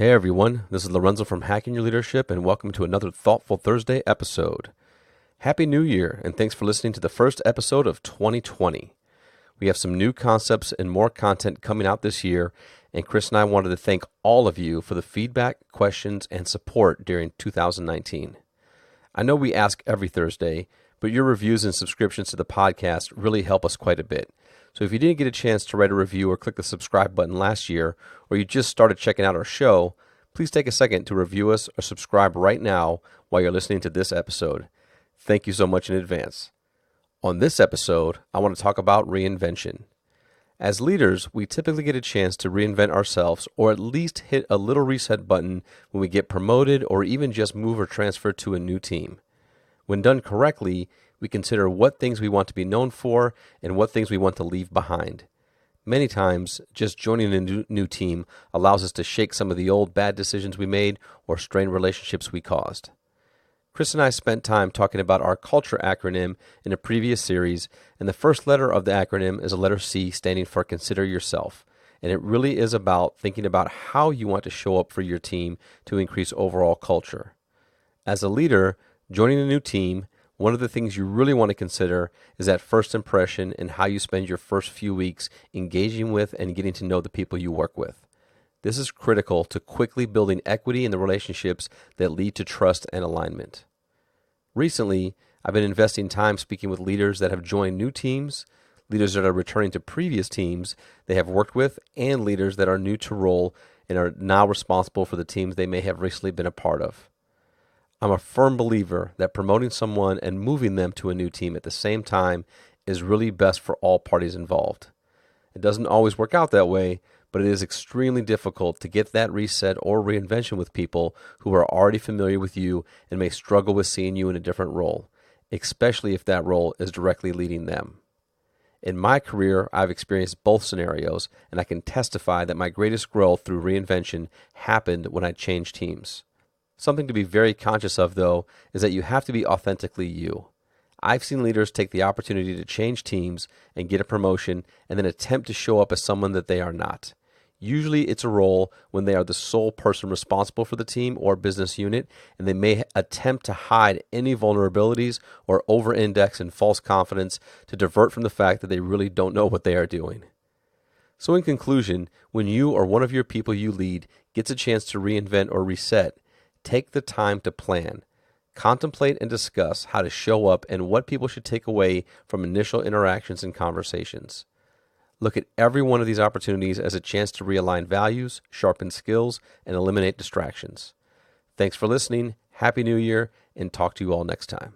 Hey everyone, this is Lorenzo from Hacking Your Leadership, and welcome to another Thoughtful Thursday episode. Happy New Year, and thanks for listening to the first episode of 2020. We have some new concepts and more content coming out this year, and Chris and I wanted to thank all of you for the feedback, questions, and support during 2019. I know we ask every Thursday, but your reviews and subscriptions to the podcast really help us quite a bit. So if you didn't get a chance to write a review or click the subscribe button last year, or you just started checking out our show, please take a second to review us or subscribe right now while you're listening to this episode. Thank you so much in advance. On this episode, I want to talk about reinvention. As leaders, we typically get a chance to reinvent ourselves or at least hit a little reset button when we get promoted or even just move or transfer to a new team. When done correctly, we consider what things we want to be known for and what things we want to leave behind. Many times, just joining a new team allows us to shake some of the old bad decisions we made or strained relationships we caused. Chris and I spent time talking about our culture acronym in a previous series, and the first letter of the acronym is a letter C, standing for Consider Yourself. And it really is about thinking about how you want to show up for your team to increase overall culture. As a leader, joining a new team, one of the things you really want to consider is that first impression and how you spend your first few weeks engaging with and getting to know the people you work with. This is critical to quickly building equity in the relationships that lead to trust and alignment. Recently, I've been investing time speaking with leaders that have joined new teams, leaders that are returning to previous teams they have worked with, and leaders that are new to role and are now responsible for the teams they may have recently been a part of. I'm a firm believer that promoting someone and moving them to a new team at the same time is really best for all parties involved. It doesn't always work out that way, but it is extremely difficult to get that reset or reinvention with people who are already familiar with you and may struggle with seeing you in a different role, especially if that role is directly leading them. In my career, I've experienced both scenarios, and I can testify that my greatest growth through reinvention happened when I changed teams. Something to be very conscious of, though, is that you have to be authentically you. I've seen leaders take the opportunity to change teams and get a promotion and then attempt to show up as someone that they are not. Usually it's a role when they are the sole person responsible for the team or business unit, and they may attempt to hide any vulnerabilities or over-index in false confidence to divert from the fact that they really don't know what they are doing. So in conclusion, when you or one of your people you lead gets a chance to reinvent or reset, take the time to plan, contemplate, and discuss how to show up and what people should take away from initial interactions and conversations. Look at every one of these opportunities as a chance to realign values, sharpen skills, and eliminate distractions. Thanks for listening. Happy New Year, and talk to you all next time.